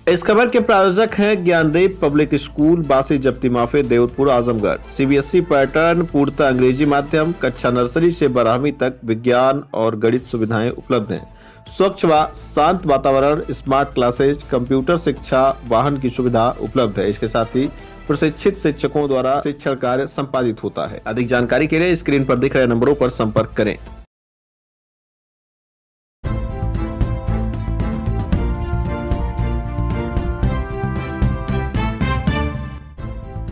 इस खबर के प्रायोजक हैं ज्ञानदीप पब्लिक स्कूल, बासी जप्ती माफी, देवतपुर, आजमगढ़। सीबीएसई पैटर्न, पूर्णतः अंग्रेजी माध्यम, कक्षा नर्सरी से 12वीं तक विज्ञान और गणित सुविधाएं उपलब्ध हैं। स्वच्छ व शांत वातावरण, स्मार्ट क्लासेज, कंप्यूटर शिक्षा, वाहन की सुविधा उपलब्ध है। इसके साथ ही प्रशिक्षित शिक्षकों द्वारा शिक्षण कार्य संपादित होता है। अधिक जानकारी के लिए स्क्रीन पर दिख रहे नंबरों पर संपर्क करें।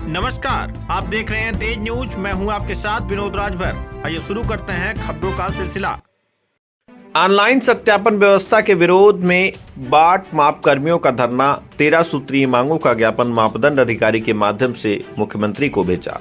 नमस्कार, आप देख रहे हैं तेज न्यूज। मैं हूं आपके साथ विनोद राजभर। आइए शुरू करते हैं खबरों का सिलसिला। ऑनलाइन सत्यापन व्यवस्था के विरोध में बाट माप कर्मियों का धरना, 13 सूत्रीय मांगों का ज्ञापन मापदंड अधिकारी के माध्यम से मुख्यमंत्री को भेजा।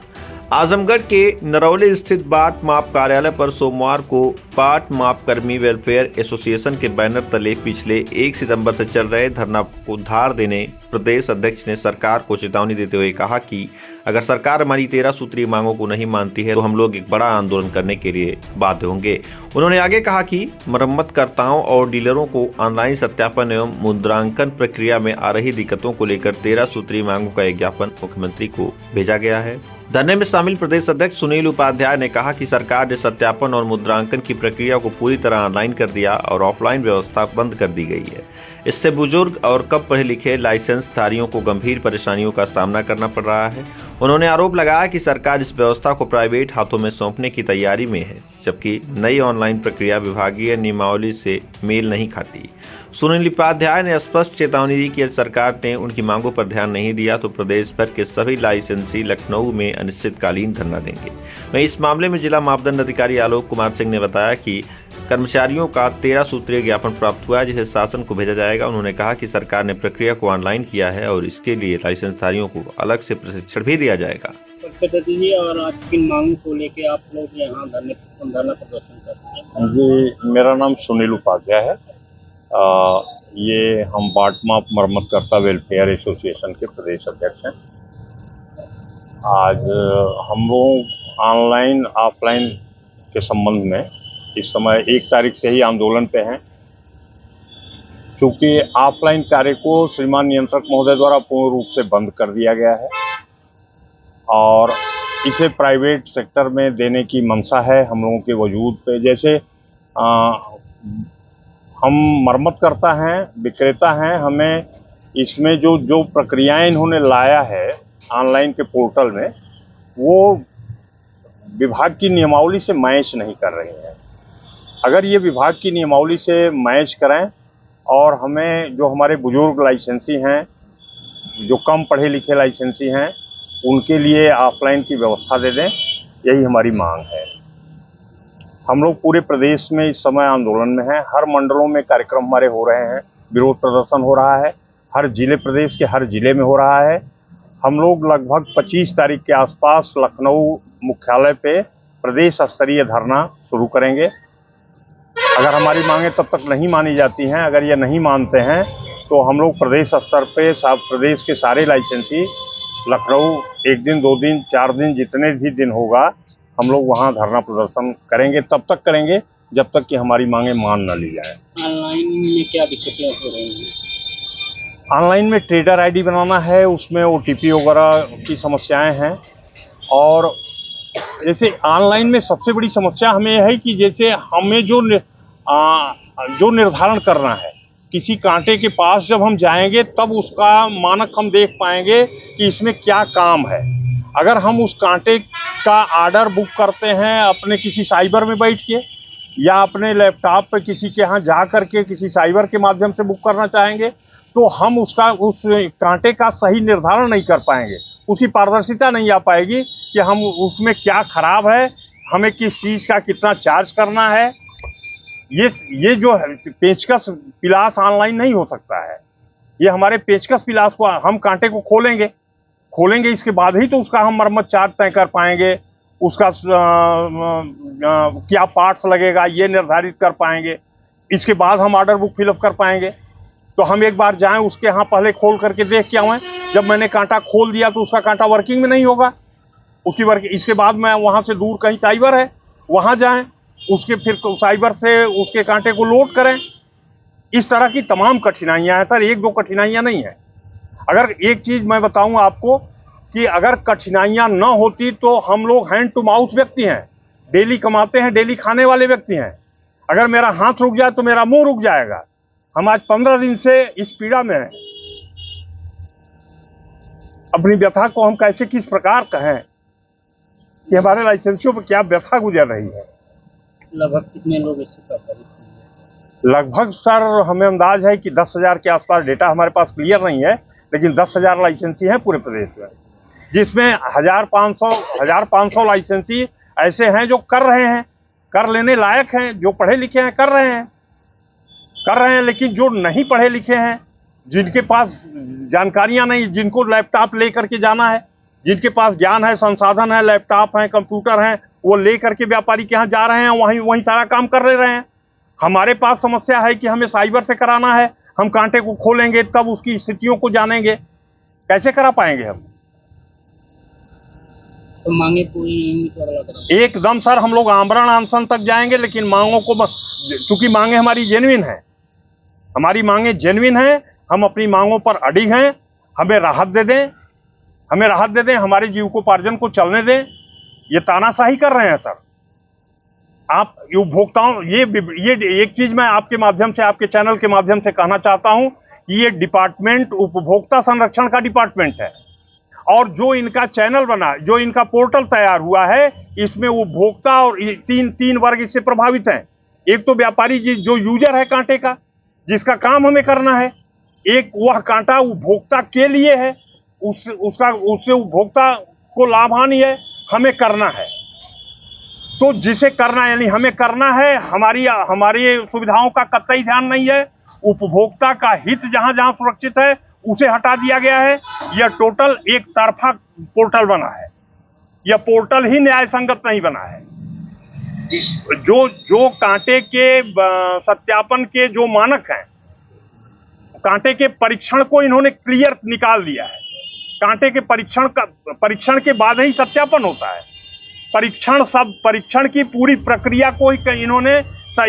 आजमगढ़ के नरौली स्थित बाट माप कार्यालय पर सोमवार को बाट माप कर्मी वेलफेयर एसोसिएशन के बैनर तले पिछले 1 सितंबर से चल रहे धरना को धार देने प्रदेश अध्यक्ष ने सरकार को चेतावनी देते हुए कहा कि अगर सरकार हमारी 13 सूत्रीय मांगों को नहीं मानती है तो हम लोग एक बड़ा आंदोलन करने के लिए बाध्य होंगे। उन्होंने आगे कहा कि मरम्मतकर्ताओं और डीलरों को ऑनलाइन सत्यापन एवं मुद्रांकन प्रक्रिया में आ रही दिक्कतों को लेकर 13 सूत्रीय मांगों का एक ज्ञापन मुख्यमंत्री को भेजा गया है। धरने में शामिल प्रदेश अध्यक्ष सुनील उपाध्याय ने कहा कि सरकार ने सत्यापन और मुद्रांकन की प्रक्रिया को पूरी तरह ऑनलाइन कर दिया और ऑफलाइन व्यवस्था बंद कर दी गई है। इससे बुजुर्ग और कम पढ़े लिखे लाइसेंसधारियों को गंभीर परेशानियों का सामना करना पड़ रहा है। उन्होंने आरोप लगाया कि सरकार इस व्यवस्था को प्राइवेट हाथों में सौंपने की तैयारी में है, जबकि नई ऑनलाइन प्रक्रिया विभागीय नियमावली से मेल नहीं खाती। सुनील उपाध्याय ने स्पष्ट चेतावनी दी कि यदि सरकार ने उनकी मांगों पर ध्यान नहीं दिया तो प्रदेश भर के सभी लाइसेंसी लखनऊ में अनिश्चितकालीन धरना देंगे। वहीं इस मामले में जिला मापदंड अधिकारी आलोक कुमार सिंह ने बताया कि कर्मचारियों का 13 सूत्रीय ज्ञापन प्राप्त हुआ है, जिसे शासन को भेजा जाएगा। उन्होंने कहा कि सरकार ने प्रक्रिया को ऑनलाइन किया है और इसके लिए लाइसेंसधारियों को अलग से प्रशिक्षण भी दिया जाएगा। और आज किन मांगों को लेकर आप लोग यहाँ धरना प्रदर्शन करते हैं? जी, मेरा नाम सुनील उपाध्याय है। ये हम बाट माप मरम्मतकर्ता वेलफेयर एसोसिएशन के प्रदेश अध्यक्ष हैं। आज हम लोग ऑनलाइन ऑफलाइन के संबंध में इस समय 1 तारीख से ही आंदोलन पे हैं, क्योंकि ऑफलाइन कार्य को श्रीमान नियंत्रक महोदय द्वारा पूर्ण रूप से बंद कर दिया गया है और इसे प्राइवेट सेक्टर में देने की मंशा है हम लोगों के वजूद पे। जैसे हम मरम्मत करता हैं, विक्रेता हैं, हमें इसमें जो प्रक्रियाएं इन्होंने लाया है ऑनलाइन के पोर्टल में, वो विभाग की नियमावली से मैच नहीं कर रही हैं। अगर ये विभाग की नियमावली से मैच करें और हमें जो हमारे बुजुर्ग लाइसेंसी हैं, जो कम पढ़े लिखे लाइसेंसी हैं, उनके लिए ऑफलाइन की व्यवस्था दे दें, यही हमारी मांग है। हम लोग पूरे प्रदेश में इस समय आंदोलन में हैं। हर मंडलों में कार्यक्रम हमारे हो रहे हैं, विरोध प्रदर्शन हो रहा है, हर जिले, प्रदेश के हर जिले में हो रहा है। हम लोग लगभग 25 तारीख के आसपास लखनऊ मुख्यालय पे प्रदेश स्तरीय धरना शुरू करेंगे। अगर हमारी मांगें तब तक नहीं मानी जाती हैं, अगर ये नहीं मानते हैं, तो हम लोग प्रदेश स्तर पे प्रदेश के सारे लाइसेंसी लखनऊ 1 दिन, 2 दिन, 4 दिन, जितने भी दिन होगा, हम लोग वहाँ धरना प्रदर्शन करेंगे। तब तक करेंगे जब तक कि हमारी मांगें मान न ली जाए। ऑनलाइन में क्या दिक्कतें हो रही हैं? ऑनलाइन में ट्रेडर आईडी बनाना है, उसमें ओटीपी वगैरह की समस्याएं हैं। और जैसे ऑनलाइन में सबसे बड़ी समस्या हमें है कि जैसे हमें जो निर्धारण करना है, किसी कांटे के पास जब हम जाएंगे तब उसका मानक हम देख पाएंगे कि इसमें क्या काम है। अगर हम उस कांटे का ऑर्डर बुक करते हैं अपने किसी साइबर में बैठ के या अपने लैपटॉप पे किसी के यहाँ जा करके किसी साइबर के माध्यम से बुक करना चाहेंगे, तो हम उस कांटे का सही निर्धारण नहीं कर पाएंगे, उसकी पारदर्शिता नहीं आ पाएगी कि हम उसमें क्या खराब है, हमें किस चीज़ का कितना चार्ज करना है। ये जो पेचकस पिलास ऑनलाइन नहीं हो सकता है। ये हमारे पेचकस पिलास को हम कांटे को खोलेंगे, इसके बाद ही तो उसका हम मरम्मत चार्ज तय कर पाएंगे, उसका क्या पार्ट्स लगेगा ये निर्धारित कर पाएंगे, इसके बाद हम ऑर्डर बुक फिलअप कर पाएंगे। तो हम एक बार जाएं उसके यहाँ पहले खोल करके देख के आएं। जब मैंने कांटा खोल दिया तो उसका कांटा वर्किंग में नहीं होगा, इसके बाद मैं वहाँ से दूर कहीं साइबर है वहाँ जाएं, उसके फिर साइबर से उसके कांटे को लोड करें, इस तरह की तमाम कठिनाइयां हैं सर, एक दो कठिनाइयां नहीं है। अगर एक चीज मैं बताऊं आपको कि अगर कठिनाइयां न होती तो हम लोग हैंड टू माउथ व्यक्ति हैं, डेली कमाते हैं, डेली खाने वाले व्यक्ति हैं। अगर मेरा हाथ रुक जाए तो मेरा मुंह रुक जाएगा। हम आज 15 दिन से इस पीड़ा में हैं। अपनी व्यथा को हम कैसे किस प्रकार कहें कि हमारे लाइसेंसियों पर क्या व्यथा गुजर रही है। लगभग कितने लोग इससे प्रभावित हैं? लगभग सर हमें अंदाज है कि 10,000 के आसपास, डेटा हमारे पास क्लियर नहीं है, लेकिन 10,000 लाइसेंसी हैं पूरे प्रदेश में, जिसमें 1,500 लाइसेंसी ऐसे हैं जो कर रहे हैं, कर लेने लायक हैं, जो पढ़े लिखे हैं कर रहे हैं, लेकिन जो नहीं पढ़े लिखे हैं, जिनके पास जानकारियां नहीं, जिनको लैपटॉप ले करके जाना है, जिनके पास ज्ञान है, संसाधन है, लैपटॉप है, कंप्यूटर है, वो ले करके व्यापारी के यहाँ जा रहे हैं, वहीं सारा काम कर ले रहे हैं। हमारे पास समस्या है कि हमें साइबर से कराना है, हम कांटे को खोलेंगे तब उसकी स्थितियों को जानेंगे, कैसे करा पाएंगे हम। तो मांगे पूरी नहीं तो अगला कदम? एकदम सर, हम लोग आमरण अनशन तक जाएंगे, लेकिन मांगों को, चूंकि मांगे हमारी जेन्युइन है, हमारी मांगे जेन्युइन है, हम अपनी मांगों पर अडिग हैं। हमें राहत दे दें, हमारे जीविकोपार्जन को चलने दें। ये तानाशाही कर रहे हैं सर। आप उपभोक्ताओं, ये एक चीज मैं आपके माध्यम से, आपके चैनल के माध्यम से कहना चाहता हूं कि ये डिपार्टमेंट उपभोक्ता संरक्षण का डिपार्टमेंट है, और जो इनका चैनल बना, जो इनका पोर्टल तैयार हुआ है, इसमें उपभोक्ता और तीन वर्ग इससे प्रभावित हैं। एक तो व्यापारी जो यूजर है कांटे का, जिसका काम हमें करना है। एक वह कांटा उपभोक्ता के लिए है, उससे उपभोक्ता को लाभ हानि है, हमें करना है। तो जिसे करना, यानी हमें करना है, हमारी सुविधाओं का कतई ध्यान नहीं है। उपभोक्ता का हित जहां जहां सुरक्षित है उसे हटा दिया गया है। यह टोटल एक तरफा पोर्टल बना है, यह पोर्टल ही न्याय संगत नहीं बना है। जो कांटे के सत्यापन के जो मानक हैं, कांटे के परीक्षण को इन्होंने क्लियर निकाल दिया है। कांटे के परीक्षण के बाद ही सत्यापन होता है। परीक्षण की पूरी प्रक्रिया को ही इन्होंने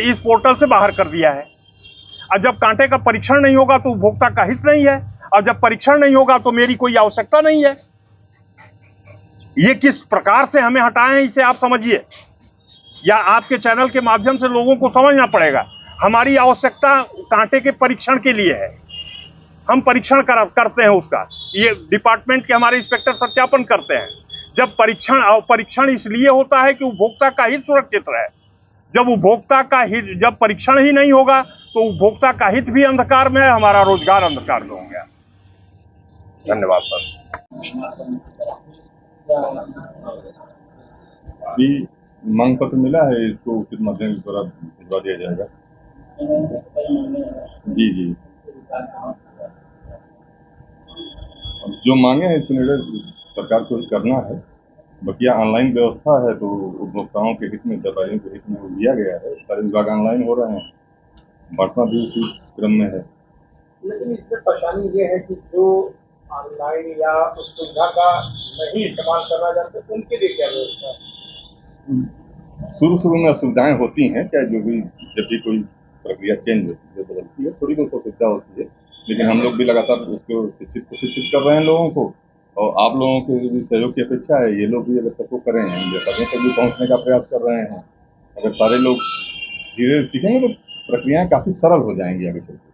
इस पोर्टल से बाहर कर दिया है। और जब कांटे का परीक्षण नहीं होगा तो उपभोक्ता का हित नहीं है, और जब परीक्षण नहीं होगा तो मेरी कोई आवश्यकता नहीं है। ये किस प्रकार से हमें हटाए हैं, इसे आप समझिए, या आपके चैनल के माध्यम से लोगों को समझना पड़ेगा। हमारी आवश्यकता कांटे के परीक्षण के लिए है, हम परीक्षण करते हैं उसका, ये डिपार्टमेंट के हमारे इंस्पेक्टर सत्यापन करते हैं। जब परीक्षण इसलिए होता है कि उपभोक्ता का हित सुरक्षित रहे। जब परीक्षण ही नहीं होगा तो उपभोक्ता का हित भी अंधकार में है, हमारा रोजगार अंधकार में हो गया। धन्यवाद सर। मांग पत्र मिला है, इसको उचित माध्यम के द्वारा भिजवा दिया जाएगा। जी, जो मांगे हैं इसको निर्णय सरकार को करना है। बकिया ऑनलाइन व्यवस्था है, तो उपभोक्ताओं के हित में, व्यापारियों के हित में वो दिया गया है। सारे विभाग ऑनलाइन हो रहे हैं, बांटना भी उसी क्रम में है। लेकिन इसमें परेशानी ये है कि जो ऑनलाइन या उस सुविधा का नहीं इस्तेमाल करना चाहते उनके लिए क्या व्यवस्था है? शुरू में असुविधाएं होती हैं, चाहे जो भी, जब भी कोई प्रक्रिया चेंज होती है, बदलती है, थोड़ी बहुत असुविधा होती है, लेकिन हम लोग भी लगातार उसको प्रशिक्षित कर रहे हैं लोगों को, और आप लोगों के भी सहयोग की अपेक्षा है। ये लोग भी अगर सपोर्ट करें, व्यापारियों तक भी पहुँचने का प्रयास कर रहे हैं। अगर सारे लोग धीरे धीरे सीखेंगे तो प्रक्रियाएं काफ़ी सरल हो जाएंगी आगे चलकर।